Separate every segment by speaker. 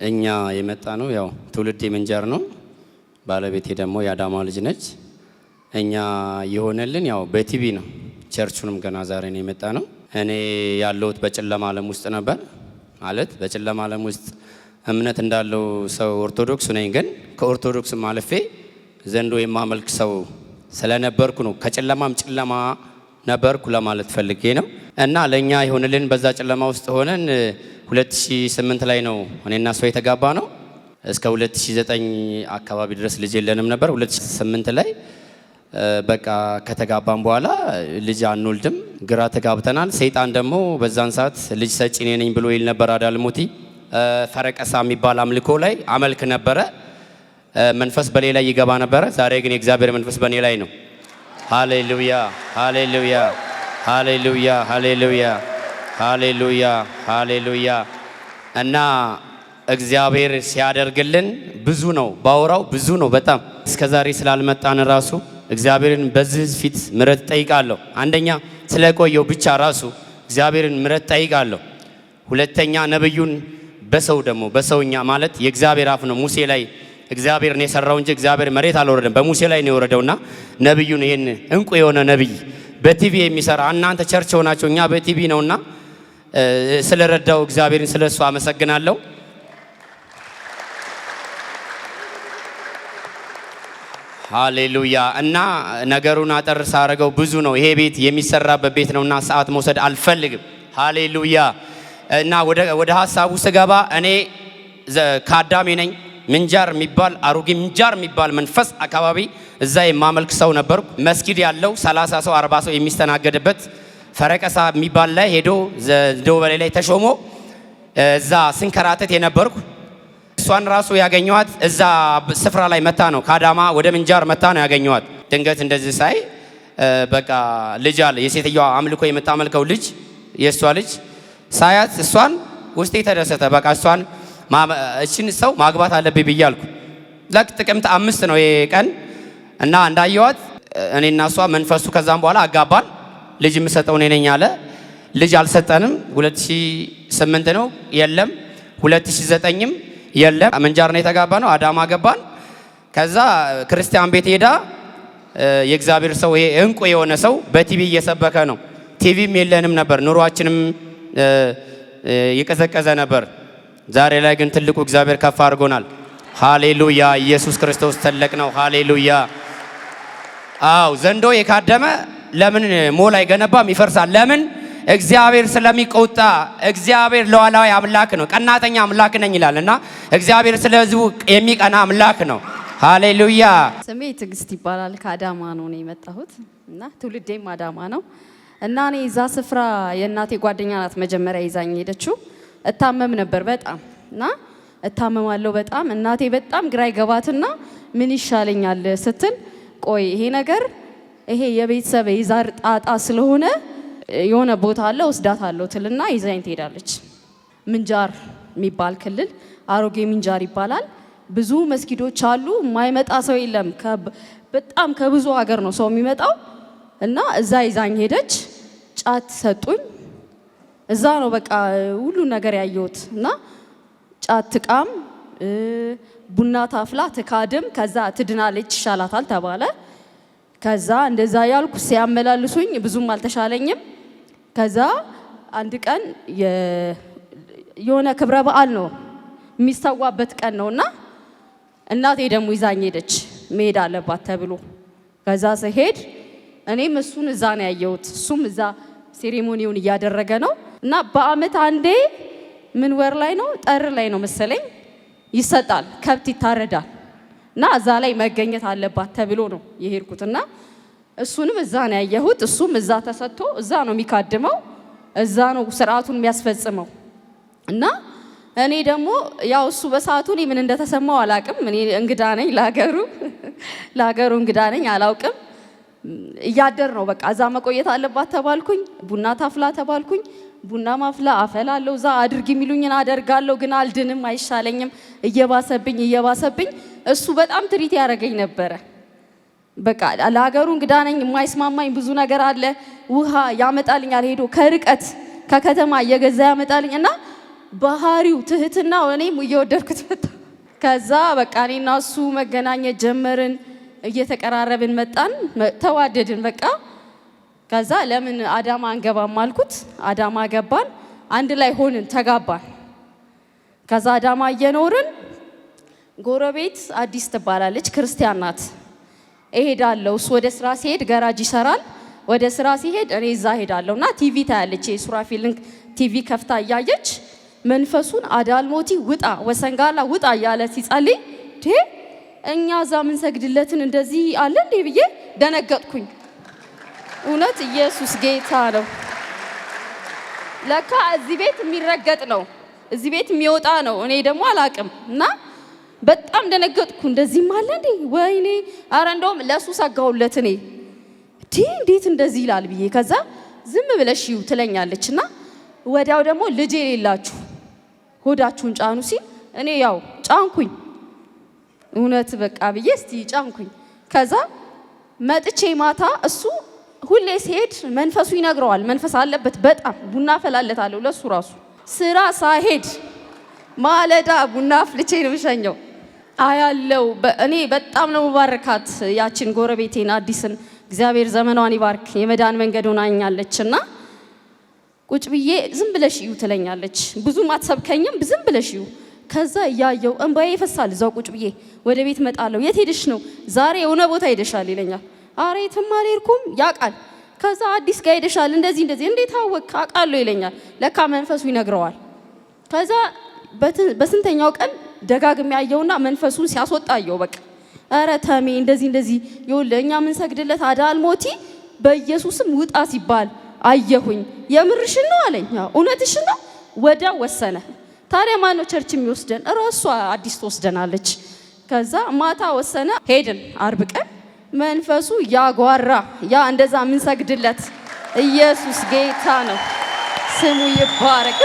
Speaker 1: እኛ የመጣ ነው ያው ትውልድ የምንጃር ነው። ባለቤቴ ደግሞ የአዳማ ልጅ ነች። እኛ የሆነልን ያው በቲቪ ነው። ቸርቹንም ገና ዛሬ ነው የመጣ ነው። እኔ ያለሁት በጨለማ ዓለም ውስጥ ነበር። ማለት በጨለማ ዓለም ውስጥ እምነት እንዳለው ሰው ኦርቶዶክስ ነኝ። ግን ከኦርቶዶክስ ማለፌ ዘንዶ የማመልክ ሰው ስለነበርኩ ነው። ከጨለማም ጨለማ ነበርኩ ለማለት ፈልጌ ነው። እና ለኛ ይሆንልን በዛ ጨለማ ውስጥ ሆነን 2008 ላይ ነው እኔና እሷ የተጋባ ነው። እስከ 2009 አካባቢ ድረስ ልጅ የለንም ነበር። 2008 ላይ በቃ ከተጋባን በኋላ ልጅ አንወልድም፣ ግራ ተጋብተናል። ሰይጣን ደግሞ በዛን ሰዓት ልጅ ሰጪ ነኝ ብሎ ይል ነበር። አዳልሞቲ ፈረቀሳ የሚባል አምልኮ ላይ አመልክ ነበረ። መንፈስ በሌላ ይገባ ነበረ። ዛሬ ግን የእግዚአብሔር መንፈስ በእኔ ላይ ነው። ሃሌሉያ ሃሌሉያ ሃሌሉያ ሃሌሉያ ሃሌሉያ ሃሌሉያ። እና እግዚአብሔር ሲያደርግልን ብዙ ነው፣ ባወራው ብዙ ነው በጣም። እስከዛሬ ስላልመጣን ራሱ እግዚአብሔርን በዚህ ፊት ምሕረት ጠይቃለሁ። አንደኛ ስለቆየው ብቻ ራሱ እግዚአብሔርን ምሕረት ጠይቃለሁ። ሁለተኛ ነብዩን በሰው ደግሞ በሰውኛ ማለት የእግዚአብሔር አፍ ነው። ሙሴ ላይ እግዚአብሔር ነው የሰራው እንጂ እግዚአብሔር መሬት አልወረደም፣ በሙሴ ላይ ነው የወረደውና ነብዩን ይሄን እንቁ የሆነ ነብይ በቲቪ የሚሰራ እናንተ ቸርች ሆናችሁ እኛ በቲቪ ነውና ስለረዳው እግዚአብሔርን ስለሱ አመሰግናለሁ። ሃሌሉያ። እና ነገሩን አጠር ሳረገው ብዙ ነው። ይሄ ቤት የሚሰራበት ቤት ነውና ሰዓት መውሰድ አልፈልግም። ሃሌሉያ። እና ወደ ሐሳቡ ስገባ እኔ ካዳሜ ነኝ። ምንጃር የሚባል አሮጌ ምንጃር የሚባል መንፈስ አካባቢ እዛ የማመልክ ሰው ነበርኩ። መስጊድ ያለው 30 ሰው 40 ሰው የሚስተናገድበት ፈረቀሳ የሚባል ላይ ሄዶ ደወሌ ላይ ተሾሞ እዛ ስንከራተት የነበርኩ። እሷን ራሱ ያገኘዋት እዛ ስፍራ ላይ መታ ነው። ካዳማ ወደ ምንጃር መታ ነው ያገኘዋት። ድንገት እንደዚህ ሳይ በቃ ልጅ አለ የሴትዮዋ አምልኮ የምታመልከው ልጅ የእሷ ልጅ ሳያት እሷን ውስጤ ተደሰተ። በቃ እችን ሰው ማግባት አለብኝ ብያልኩ። ለክ ጥቅምት 5 ነው ይሄ ቀን እና እንዳየዋት እኔና እሷ መንፈሱ ከዛም በኋላ አጋባን። ልጅ የምሰጠው እኔ ነኝ አለ። ልጅ አልሰጠንም። 2008 ነው የለም። 2009ም የለም። ምንጃር ነው የተጋባ ነው። አዳማ ገባን። ከዛ ክርስቲያን ቤት ሄዳ የእግዚአብሔር ሰው ይሄ እንቁ የሆነ ሰው በቲቪ እየሰበከ ነው። ቲቪም የለንም ነበር። ኑሯችንም የቀዘቀዘ ነበር። ዛሬ ላይ ግን ትልቁ እግዚአብሔር ከፍ አድርጎናል። ሃሌሉያ። ኢየሱስ ክርስቶስ ትልቅ ነው። ሃሌሉያ። አው ዘንዶ የካደመ ለምን ሞል አይገነባም? ይፈርሳል። ለምን? እግዚአብሔር ስለሚቆጣ። እግዚአብሔር ሉዓላዊ አምላክ ነው። ቀናተኛ አምላክ ነኝ ይላልና እግዚአብሔር ስለዚህ የሚቀና አምላክ ነው። ሃሌሉያ።
Speaker 2: ስሜ ትዕግስት ይባላል። ከአዳማ ነው የመጣሁት እና ትውልዴም አዳማ ነው። እና እኔ እዛ ስፍራ የእናቴ ጓደኛ ናት መጀመሪያ ይዛኝ ሄደችው። እታመም ነበር በጣም እና እታመማለሁ በጣም። እናቴ በጣም ግራ ይገባትና ምን ይሻለኛል ስትል ቆይ ይሄ ነገር ይሄ የቤተሰብ የዛር ጣጣ ስለሆነ የሆነ ቦታ አለ ወስዳታለሁ ትልና ይዛኝ ትሄዳለች። ምንጃር የሚባል ክልል አሮጌ ምንጃር ይባላል። ብዙ መስጊዶች አሉ። የማይመጣ ሰው የለም። በጣም ከብዙ ሀገር ነው ሰው የሚመጣው እና እዛ ይዛኝ ሄደች። ጫት ሰጡኝ። እዛ ነው በቃ ሁሉ ነገር ያየሁት። እና ጫት ትቃም፣ ቡና ታፍላ፣ ትካድም፣ ከዛ ትድናለች ይሻላታል ተባለ። ከዛ እንደዛ ያልኩ ሲያመላልሱኝ ብዙም አልተሻለኝም። ከዛ አንድ ቀን የሆነ ክብረ በዓል ነው የሚስተዋበት ቀን ነውና እናቴ ደግሞ ይዛኝ ሄደች መሄድ አለባት ተብሎ። ከዛ ስሄድ እኔም እሱን እዛ ነው ያየሁት። እሱም እዛ ሴሬሞኒውን እያደረገ ነው። እና በአመት አንዴ ምን ወር ላይ ነው? ጥር ላይ ነው መሰለኝ ይሰጣል፣ ከብት ይታረዳል። እና እዛ ላይ መገኘት አለባት ተብሎ ነው የሄድኩትና እሱንም እዛ ነው ያየሁት። እሱም እዛ ተሰጥቶ እዛ ነው የሚካድመው፣ እዛ ነው ስርዓቱን የሚያስፈጽመው። እና እኔ ደግሞ ያው እሱ በሰዓቱ እኔ ምን እንደተሰማው አላውቅም። እኔ እንግዳ ነኝ ለሀገሩ እንግዳ ነኝ፣ አላውቅም። እያደር ነው በቃ እዛ መቆየት አለባት ተባልኩኝ። ቡና ታፍላ ተባልኩኝ። ቡና ማፍላ አፈላለሁ። እዛ አድርጊ የሚሉኝን አደርጋለሁ። ግን አልድንም፣ አይሻለኝም። እየባሰብኝ እሱ በጣም ትሪት ያደረገኝ ነበረ። በቃ ለሀገሩ እንግዳ ነኝ፣ የማይስማማኝ ብዙ ነገር አለ። ውሃ ያመጣልኛል ሄዶ ከርቀት ከከተማ እየገዛ ያመጣልኝ እና ባህሪው ትህትናው እኔም እየወደድኩት መጣ። ከዛ በቃ እኔና እሱ መገናኘት ጀመርን፣ እየተቀራረብን መጣን፣ ተዋደድን በቃ። ከዛ ለምን አዳማ አንገባም አልኩት። አዳማ ገባን፣ አንድ ላይ ሆንን፣ ተጋባን። ከዛ አዳማ እየኖርን ጎረቤት አዲስ ትባላለች፣ ክርስቲያን ናት። እሄዳለሁ፣ እሱ ወደ ስራ ሲሄድ ገራጅ ይሰራል፣ ወደ ስራ ሲሄድ እኔ እዛ ሄዳለሁ እና ቲቪ ታያለች። የሱራፊልን ቲቪ ከፍታ እያየች መንፈሱን አዳልሞቲ ውጣ ወሰንጋላ ውጣ እያለ ሲጸልይ እኛ እዛ ምን ሰግድለትን እንደዚህ አለ እንዴ ብዬ ደነገጥኩኝ። እውነት ኢየሱስ ጌታ ነው። ለካ እዚህ ቤት የሚረገጥ ነው፣ እዚህ ቤት የሚወጣ ነው። እኔ ደግሞ አላቅም እና በጣም ደነገጥኩ። እንደዚህም አለ እንዴ ወይኔ! አረ እንደውም ለሱ ሰጋውለት እኔ እንዴት እንደዚህ ይላል ብዬ። ከዛ ዝም ብለሽ ይው ትለኛለችና ወዲያው ደግሞ ልጅ የሌላችሁ ሆዳችሁን ጫኑ ሲል እኔ ያው ጫንኩኝ። እውነት በቃ ብዬ እስቲ ጫንኩኝ። ከዛ መጥቼ ማታ እሱ ሁሌ ሲሄድ መንፈሱ ይነግረዋል። መንፈስ አለበት በጣም ቡና ፈላለታለሁ ለሱ ራሱ ስራ ሳይሄድ ማለዳ ቡና አፍልቼ ነው የምሸኘው። አያለው እኔ በጣም ነው መባረካት ያችን ጎረቤቴን አዲስን። እግዚአብሔር ዘመኗን ይባርክ፣ የመዳን መንገድ ሆናኛለችና ቁጭ ብዬ ዝም ብለሽ እዩ ትለኛለች። ብዙም አትሰብከኝም፣ ዝም ብለሽ እዩ። ከዛ እያየው እንባዬ ይፈሳል። እዛው ቁጭ ብዬ ወደ ቤት መጣለሁ። የት ሄደሽ ነው? ዛሬ የሆነ ቦታ ሄደሻል ይለኛል። አረ የትም አልሄድኩም ያውቃል። ከዛ አዲስ ጋር ሄደሻል እንደዚህ እንደዚህ። እንዴት አወቅ? አውቃለሁ ይለኛል። ለካ መንፈሱ ይነግረዋል። ከዛ በስንተኛው ቀን ደጋግሜ ያየውና መንፈሱን ሲያስወጣየው በቃ አረ ተሜ እንደዚህ እንደዚህ ይኸውልህ እኛ ምን ሰግድለት አዳልሞቲ በኢየሱስም ውጣ ሲባል አየሁኝ። የምርሽን ነው አለኝ። እውነትሽን ነው። ወዲያው ወሰነ። ታዲያ ማን ነው ቸርች የሚወስደን? እራሷ አዲስ ትወስደናለች። ከዛ ማታ ወሰነ። ሄድን። አርብ ቀን መንፈሱ ያጓራ ያ እንደዛ ምን ሰግድለት ኢየሱስ ጌታ ነው፣ ስሙ ይባረክ።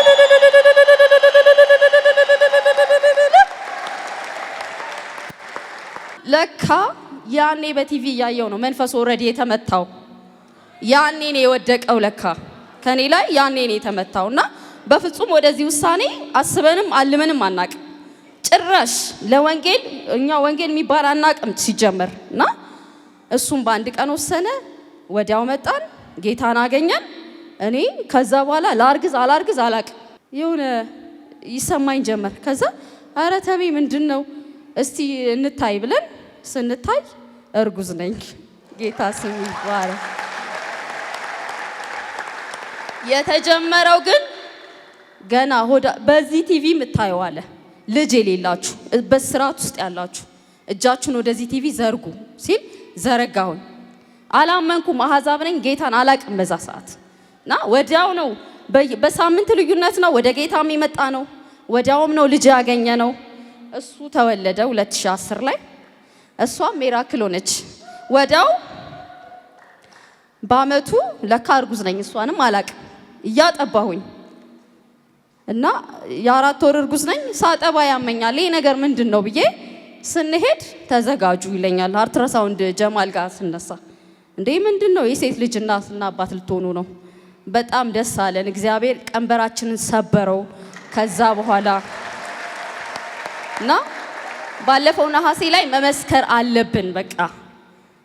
Speaker 2: ለካ ያኔ በቲቪ እያየው ነው መንፈሱ ኦልሬዲ የተመታው። ያኔ ነው የወደቀው። ለካ ከኔ ላይ ያኔ ነው የተመታውና በፍጹም ወደዚህ ውሳኔ አስበንም አልመንም አናቅ። ጭራሽ ለወንጌል እኛ ወንጌል የሚባል አናቅም ሲጀመር እና እሱም በአንድ ቀን ወሰነ። ወዲያው መጣን፣ ጌታን አገኘን። እኔ ከዛ በኋላ ላርግዝ አላርግዝ አላቅ የሆነ ይሰማኝ ጀመር። ከዛ አረ ተቤ ምንድነው እስቲ እንታይ ብለን ስንታይ እርጉዝ ነኝ። ጌታ ስሙ ይባረክ። የተጀመረው ግን ገና ሆዳ በዚህ ቲቪ የምታየው አለ። ልጅ የሌላችሁ በስራት ውስጥ ያላችሁ እጃችሁን ወደዚህ ቲቪ ዘርጉ ሲል ዘረጋሁን። አላመንኩም። አሕዛብ ነኝ፣ ጌታን አላቅም በዛ ሰዓት እና ወዲያው ነው በሳምንት ልዩነት ነው ወደ ጌታም የመጣ ነው። ወዲያውም ነው ልጅ ያገኘ ነው። እሱ ተወለደ 2010 ላይ፣ እሷም ሚራክል ሆነች። ወዲያው በአመቱ ለካ እርጉዝ ነኝ፣ እሷንም አላቅም። እያጠባሁኝ እና የ4 ወር እርጉዝ ነኝ። ሳጠባ ያመኛል። ይሄ ነገር ምንድን ነው ብዬ ስንሄድ ተዘጋጁ ይለኛል። አልትራሳውንድ ጀማል ጋር ስነሳ እንዴ ምንድን ነው የሴት ልጅ እናትና አባት ልትሆኑ ነው። በጣም ደስ አለን። እግዚአብሔር ቀንበራችንን ሰበረው። ከዛ በኋላ እና ባለፈው ነሐሴ ላይ መመስከር አለብን። በቃ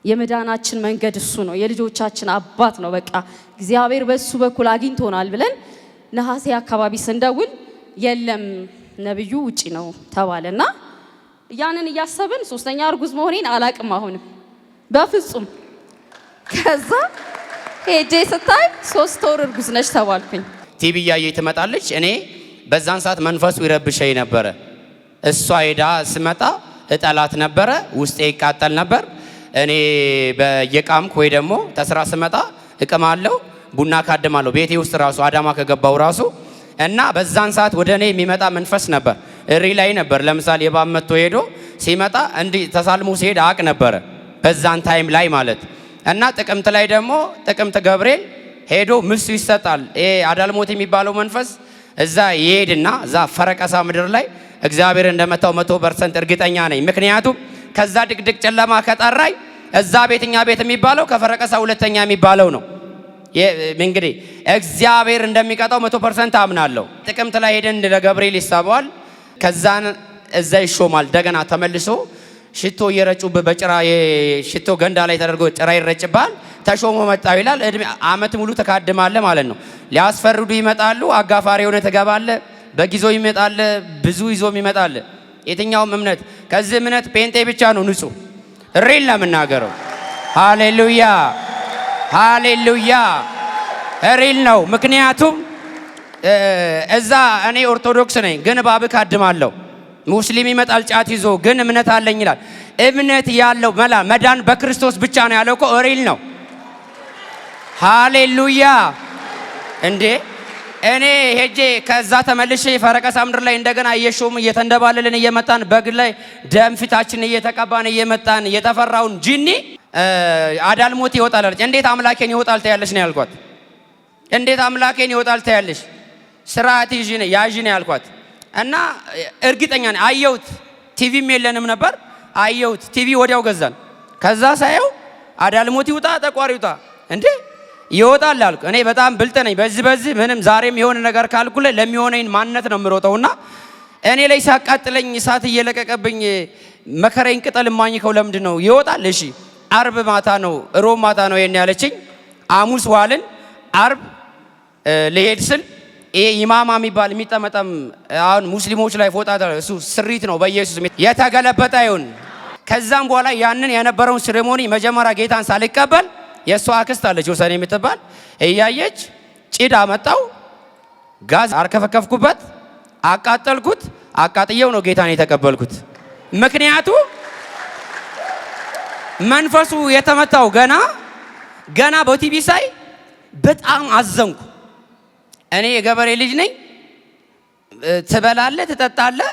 Speaker 2: የመዳናችን መንገድ እሱ ነው፣ የልጆቻችን አባት ነው። በቃ እግዚአብሔር በሱ በኩል አግኝቶናል ብለን ነሐሴ አካባቢ ስንደውል የለም ነብዩ ውጪ ነው ተባለና ያንን እያሰብን ሶስተኛ እርጉዝ መሆኔን አላቅም አሁንም በፍጹም። ከዛ ሄጄ ስታይ 3 ወር እርጉዝ ነች ተባልኩኝ።
Speaker 1: ቲቪ እያየች ትመጣለች። እኔ በዛን ሰዓት መንፈሱ ይረብሸኝ ነበረ። እሷ ሄዳ ስመጣ እጠላት ነበረ፣ ውስጤ ይቃጠል ነበር። እኔ በየቃምኩ ወይ ደግሞ ተስራ ስመጣ እቅማለሁ፣ ቡና ካድማለሁ ቤቴ ውስጥ ራሱ አዳማ ከገባው ራሱ እና በዛን ሰዓት ወደ እኔ የሚመጣ መንፈስ ነበር። እሪ ላይ ነበር። ለምሳሌ የባብ መጥቶ ሄዶ ሲመጣ እንዲህ ተሳልሞ ሲሄድ አቅ ነበረ በዛን ታይም ላይ ማለት እና ጥቅምት ላይ ደግሞ ጥቅምት ገብርኤል ሄዶ ምሱ ይሰጣል። ይሄ አዳልሞት የሚባለው መንፈስ እዛ ይሄድና እዛ ፈረቀሳ ምድር ላይ እግዚአብሔር እንደመታው 100% እርግጠኛ ነኝ። ምክንያቱም ከዛ ድቅድቅ ጨለማ ከጠራይ እዛ ቤትኛ ቤት የሚባለው ከፈረቀሳ ሁለተኛ የሚባለው ነው። እንግዲህ እግዚአብሔር እንደሚቀጣው 100% አምናለሁ። ጥቅምት ላይ ሄደን ለገብርኤል ይሳበዋል። ከዛን እዛ ይሾማል። እንደገና ተመልሶ ሽቶ እየረጩብህ በጭራ ሽቶ ገንዳ ላይ ተደርጎ ጭራ ይረጭባል። ተሾሞ መጣው ይላል። አመት ሙሉ ተካድማለህ ማለት ነው። ሊያስፈርዱ ይመጣሉ። አጋፋሪ ሆነ ትገባለህ። በጊዜው ይመጣል። ብዙ ይዞም ይመጣል። የትኛውም እምነት ከዚህ እምነት ጴንጤ ብቻ ነው ንጹህ ሪል ነው የምናገረው። ሃሌሉያ ሃሌሉያ ሪል ነው። ምክንያቱም እዛ እኔ ኦርቶዶክስ ነኝ ግን እባብ ካድማለሁ። ሙስሊም ይመጣል ጫት ይዞ ግን እምነት አለኝ ይላል። እምነት ያለው መዳን በክርስቶስ ብቻ ነው ያለው እኮ ሪል ነው። ሃሌሉያ እንዴ እኔ ሄጄ ከዛ ተመልሼ ፈረቀሳ ምድር ላይ እንደገና እየሾም እየተንደባለልን እየመጣን በግ ላይ ደም ፊታችን እየተቀባን እየመጣን የተፈራውን ጂኒ አዳልሞት ይወጣል አለች። እንዴት አምላኬን ይወጣል ታያለሽ ነው ያልኳት። እንዴት አምላኬን ይወጣል ታያለሽ ስርዓት ያዥ ነው ያልኳት። እና እርግጠኛ ነኝ አየሁት። ቲቪም የለንም ነበር አየሁት። ቲቪ ወዲያው ገዛን። ከዛ ሳየው አዳልሞት ይውጣ ጠቋሪ ይውጣ እንዴ ይወጣል አልኩ። እኔ በጣም ብልጥ ነኝ በዚህ ምንም ዛሬም የሆነ ነገር ካልኩ ላይ ለሚሆነኝ ማንነት ነው የምሮጠውና እኔ ላይ ሲያቃጥለኝ እሳት እየለቀቀብኝ መከረኝ ቅጠል ማኝከው ለምንድን ነው ይወጣል? እሺ አርብ ማታ ነው ሮብ ማታ ነው የኔ ያለችኝ። ሐሙስ ዋልን። አርብ ለሄድ ስል ይሄ ኢማማ የሚባል የሚጠመጠም አሁን ሙስሊሞች ላይ ፎጣ እሱ ስሪት ነው በኢየሱስ የተገለበጠ ይሁን። ከዛም በኋላ ያንን የነበረውን ሴሬሞኒ መጀመሪያ ጌታን ሳልቀበል የሷ አክስት አለች ወሰኔ የምትባል እያየች ጭድ አመጣው ጋዝ አርከፈከፍኩበት አቃጠልኩት። አቃጥየው ነው ጌታን የተቀበልኩት። ምክንያቱ መንፈሱ የተመታው ገና በቲቪ ሳይ በጣም አዘንኩ። እኔ የገበሬ ልጅ ነኝ። ትበላለህ ትጠጣለህ፣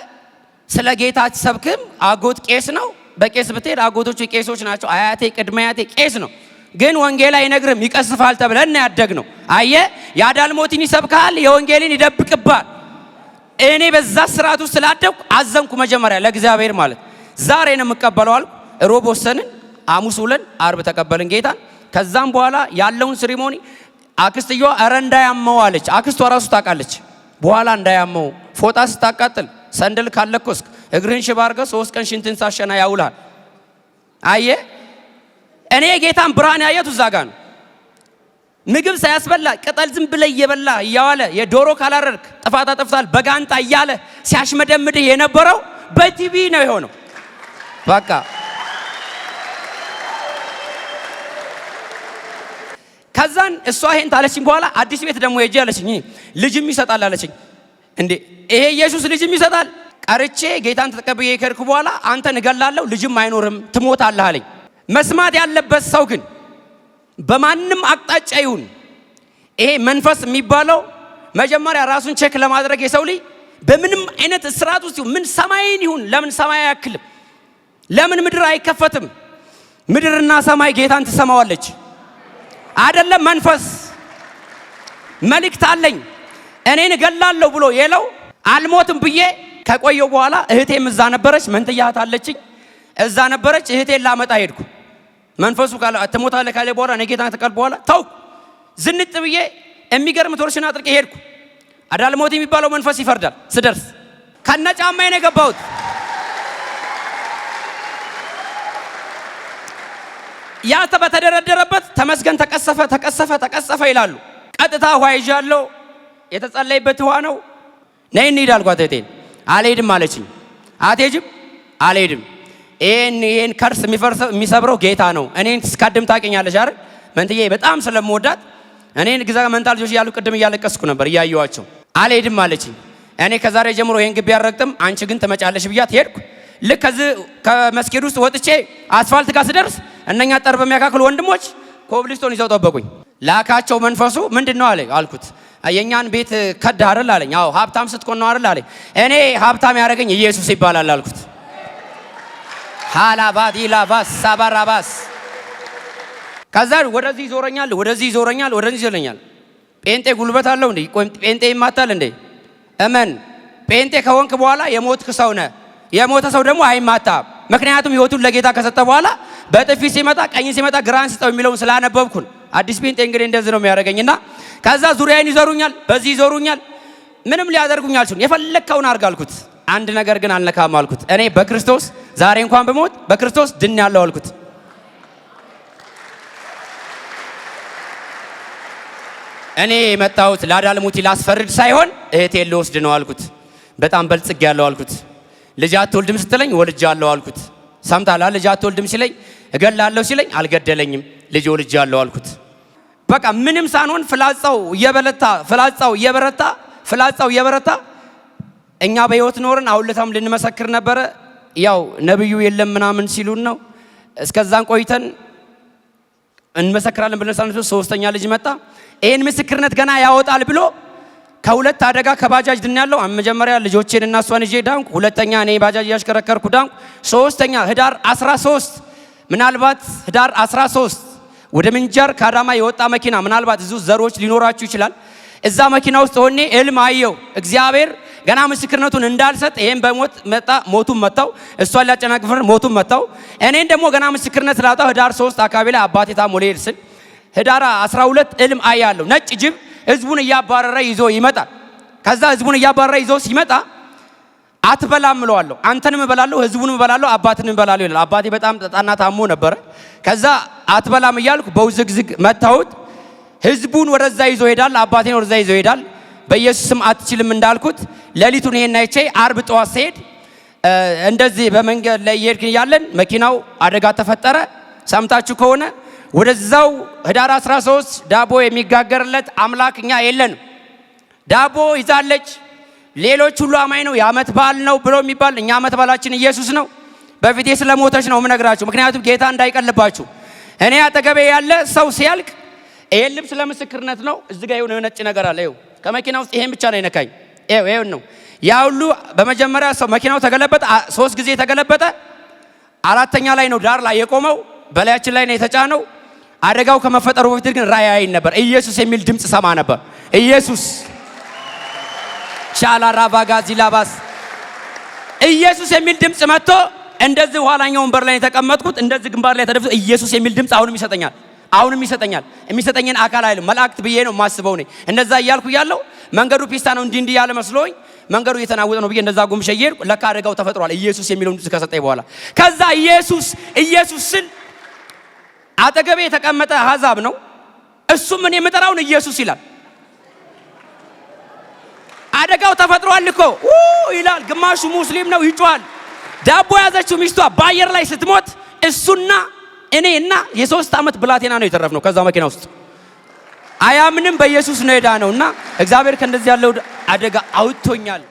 Speaker 1: ስለ ጌታ አትሰብክም። አጎት ቄስ ነው። በቄስ ብትሄድ አጎቶቹ ቄሶች ናቸው። አያቴ ቅድመ አያቴ ቄስ ነው። ግን ወንጌል አይነግርም ይቀስፋል ተብለን ያደግ ነው። አየ ያዳልሞትን ይሰብካል፣ የወንጌልን ይደብቅባል። እኔ በዛ ስርዓት ውስጥ ስላደኩ አዘንኩ። መጀመሪያ ለእግዚአብሔር ማለት ዛሬ ነው የምቀበለው አልኩ። ሮብ ወሰንን፣ ሐሙስ ውለን አርብ ተቀበልን ጌታን። ከዛም በኋላ ያለውን ሴሪሞኒ አክስትየዋ ኧረ እንዳያመው አለች። አክስቷ ራሱ ታውቃለች። በኋላ እንዳያመው ፎጣ ስታቃጥል ሰንደል ካለኮስክ እግርህን ሽባ አድርገህ 3 ቀን ሽንትን ሳሸና ያውልሃል። አየ እኔ ጌታን ብርሃን ያየሁት እዛ ጋ ነው። ምግብ ሳያስበላ ቅጠል ዝም ብለህ እየበላ እያዋለ የዶሮ ካላረርክ ጥፋት አጥፍታል በጋንጣ እያለ ሲያሽመደምድህ የነበረው በቲቪ ነው የሆነው። በቃ ከዛን እሷ ይሄን ታለችኝ። በኋላ አዲስ ቤት ደግሞ ሄጄ አለችኝ ልጅም ይሰጣል አለችኝ። እንዴ ይሄ ኢየሱስ ልጅም ይሰጣል? ቀርቼ ጌታን ተቀብዬ ከርኩ በኋላ አንተን እገላለሁ ልጅም አይኖርም ትሞታለህ አለኝ። መስማት ያለበት ሰው ግን በማንም አቅጣጫ ይሁን ይሄ መንፈስ የሚባለው መጀመሪያ ራሱን ቼክ ለማድረግ የሰው ልጅ በምንም አይነት እስራት ውስጥ ምን ሰማይን ይሁን ለምን ሰማይ አያክልም? ለምን ምድር አይከፈትም? ምድርና ሰማይ ጌታን ትሰማዋለች አይደለም? መንፈስ መልእክት አለኝ እኔን እገላለሁ ብሎ የለው አልሞትም ብዬ ከቆየው በኋላ እህቴም እዛ ነበረች። መንትያት አለችኝ እዛ ነበረች። እህቴን ላመጣ ሄድኩ። መንፈሱ ካለ ትሞታለህ ካለ በኋላ እኔ ጌታን ተቀበልኩ። በኋላ ተው ዝንጥ ብዬ የሚገርም ቶርሽን አጥርቄ ሄድኩ። አዳልሞት የሚባለው መንፈስ ይፈርዳል። ስደርስ ከነጫማዬ ነው የገባሁት። ያ በተደረደረበት ተመስገን ተቀሰፈ ይላሉ። ቀጥታ ውሃ ይዣለሁ። የተጸለይበት ውሃ ነው። ነይ እንሂድ አልኳት እህቴን። አልሄድም አለችኝ። አትሄጂም? አልሄድም። ይሄን ከርስ የሚሰብረው ጌታ ነው። እኔን ስካድም ታውቂኛለሽ አይደል? መንትዬ በጣም ስለምወዳት እኔን ግዛ መንታ ልጆች እያሉ ቅድም እያለቀስኩ ነበር እያየኋቸው። አልሄድም አለችኝ። እኔ ከዛሬ ጀምሮ ይሄን ግቢ አልረግጥም፣ አንቺ ግን ትመጫለሽ ብያት ሄድኩ። ልክ ከዚህ ከመስጊድ ውስጥ ወጥቼ አስፋልት ጋር ስደርስ እነኛ ጠር በሚያካክሉ ወንድሞች ኮብልስቶን ይዘው ጠበቁኝ። ላካቸው መንፈሱ ምንድን ነው አለ አልኩት። የኛን ቤት ከዳ አይደል አለኝ። አዎ ሀብታም ስትኮን ነው አይደል አለኝ። እኔ ሀብታም ያደረገኝ ኢየሱስ ይባላል አልኩት። ሃላባዲላባስ ሳባራባስ ከዛ ወደዚህ ይዞረኛል። ጴንጤ ጉልበት አለው እንዴ? ጴንጤ ይማታል እንዴ? እመን ጴንጤ ከወንክ በኋላ የሞትክ ሰው ነህ። የሞተ ሰው ደግሞ አይማታም። ምክንያቱም ህይወቱን ለጌታ ከሰጠ በኋላ በጥፊ ሲመጣ ቀኝ ሲመጣ ግራን ስጠው የሚለውን ስላነበብኩን አዲስ ጴንጤ እንግዲህ እንደዚህ ነው የሚያደርገኝና ከዛ ዙሪያዬን ይዞሩኛል፣ በዚህ ይዞሩኛል። ምንም ሊያደርጉኝ አልችሉም። የፈለከውን አድርግ አልኩት። አንድ ነገር ግን አልነካም አልኩት። እኔ በክርስቶስ ዛሬ እንኳን ብሞት በክርስቶስ ድኛለሁ አልኩት። እኔ የመጣሁት ላዳልሙቲ ላስፈርድ ሳይሆን እህቴን ልወስድ ነው አልኩት። በጣም በልጽጌያለሁ አልኩት። ልጅ አትወልድም ስትለኝ ወልጃለሁ አልኩት። ሰምታላ ልጅ አትወልድም ሲለኝ እገላለሁ ሲለኝ አልገደለኝም፣ ልጅ ወልጃለሁ አልኩት። በቃ ምንም ሳንሆን ፍላጻው እየበረታ እኛ በህይወት ኖርን። አውልታም ልንመሰክር ነበረ። ያው ነብዩ የለም ምናምን ሲሉን ነው። እስከዛን ቆይተን እንመሰክራለን ብለን ሳንቶ ሶስተኛ ልጅ መጣ። ይሄን ምስክርነት ገና ያወጣል ብሎ ከሁለት አደጋ ከባጃጅ ድኛለሁ። መጀመሪያ ልጆቼን እና እሷን ይዤ ዳንኩ። ሁለተኛ እኔ ባጃጅ ያሽከረከርኩ ዳንኩ። ሶስተኛ ህዳር 13 ምናልባት ህዳር 13 ወደ ምንጃር ከአዳማ የወጣ መኪና ምናልባት እዙ ዘሮች ሊኖራችሁ ይችላል። እዛ መኪና ውስጥ ሆኜ ህልም አየሁ። እግዚአብሔር ገና ምስክርነቱን እንዳልሰጥ ይሄን በሞት መጣ፣ ሞቱን መጣው። እሷን ሊያጨናግፈን ሞቱን መጣው። እኔን ደግሞ ገና ምስክርነት ላጣው ህዳር 3 አካባቢ ላይ አባቴ ታሞ ሊሄድ ስል ህዳር 12 ህልም አያለሁ። ነጭ ጅብ ህዝቡን እያባረረ ይዞ ይመጣል። ከዛ ህዝቡን እያባረረ ይዞ ሲመጣ አትበላም እለዋለሁ። አንተንም እበላለሁ፣ ህዝቡንም እበላለሁ፣ አባትንም እበላለሁ ይላል። አባቴ በጣም ጠጣና ታሞ ነበረ። ከዛ አትበላም እያልኩ በውዝግዝግ መታሁት። ህዝቡን ወደዛ ይዞ ይሄዳል፣ አባቴን ወደዛ ይዞ ይሄዳል። በኢየሱስ ስም አትችልም እንዳልኩት ሌሊቱን ይሄን አይቼ አርብ ጠዋት ሲሄድ እንደዚህ በመንገድ ላይ እየሄድን ያለን መኪናው አደጋ ተፈጠረ። ሰምታችሁ ከሆነ ወደዛው ህዳር 13 ዳቦ የሚጋገርለት አምላክ እኛ የለንም። ዳቦ ይዛለች። ሌሎች ሁሉ አማኝ ነው፣ የዓመት በዓል ነው ብሎ የሚባል እኛ ዓመት በዓላችን ኢየሱስ ነው። በፊቴ ስለሞተች ነው የምነግራችሁ፣ ምክንያቱም ጌታ እንዳይቀልባችሁ። እኔ አጠገቤ ያለ ሰው ሲያልቅ ይሄን ልብስ ለምስክርነት ነው። እዚህ ጋር የሆነ ነጭ ነገር አለ። ይኸው ከመኪና ውስጥ ይሄን ብቻ ነው የነካኝ። ይኸው ነው ያ ሁሉ። በመጀመሪያ ሰው መኪናው ተገለበጠ፣ 3 ጊዜ ተገለበጠ። አራተኛ ላይ ነው ዳር ላይ የቆመው፣ በላያችን ላይ ነው የተጫነው። አደጋው ከመፈጠሩ በፊት ግን ራእይ አይን ነበር። ኢየሱስ የሚል ድምጽ ሰማ ነበር። ኢየሱስ ሻላራባጋዚላባስ ኢየሱስ የሚል ድምጽ መጥቶ እንደዚህ ኋላኛው ወንበር ላይ የተቀመጥኩት እንደዚህ ግንባር ላይ ተደፍቶ ኢየሱስ የሚል ድምጽ አሁንም ይሰጠኛል። የሚሰጠኝን አካል አይደለም መላእክት ብዬ ነው ማስበው ነኝ። እንደዛ እያልኩ ያለው መንገዱ ፒስታ ነው እንዲህ ያለ መስሎኝ መንገዱ እየተናወጠ ነው ብዬ እንደዛ ጉምሸ እየሄድኩ ለካ አደጋው ተፈጥሯል። ኢየሱስ የሚለውን ድምጽ ከሰጠኝ በኋላ ከዛ ኢየሱስ ስል አጠገቤ የተቀመጠ አሕዛብ ነው። እሱም እኔ የምጠራውን ኢየሱስ ይላል። አደጋው ተፈጥሯል እኮ ይላል። ግማሹ ሙስሊም ነው ይጮሃል። ዳቦ ያዘችው ሚስቷ በአየር ላይ ስትሞት እሱና እኔና የ3 ዓመት ብላቴና ነው የተረፍነው ከዛ መኪና ውስጥ። አያምንም በኢየሱስ ነው የዳነውና እግዚአብሔር ከእንደዚህ ያለው አደጋ አውጥቶኛል።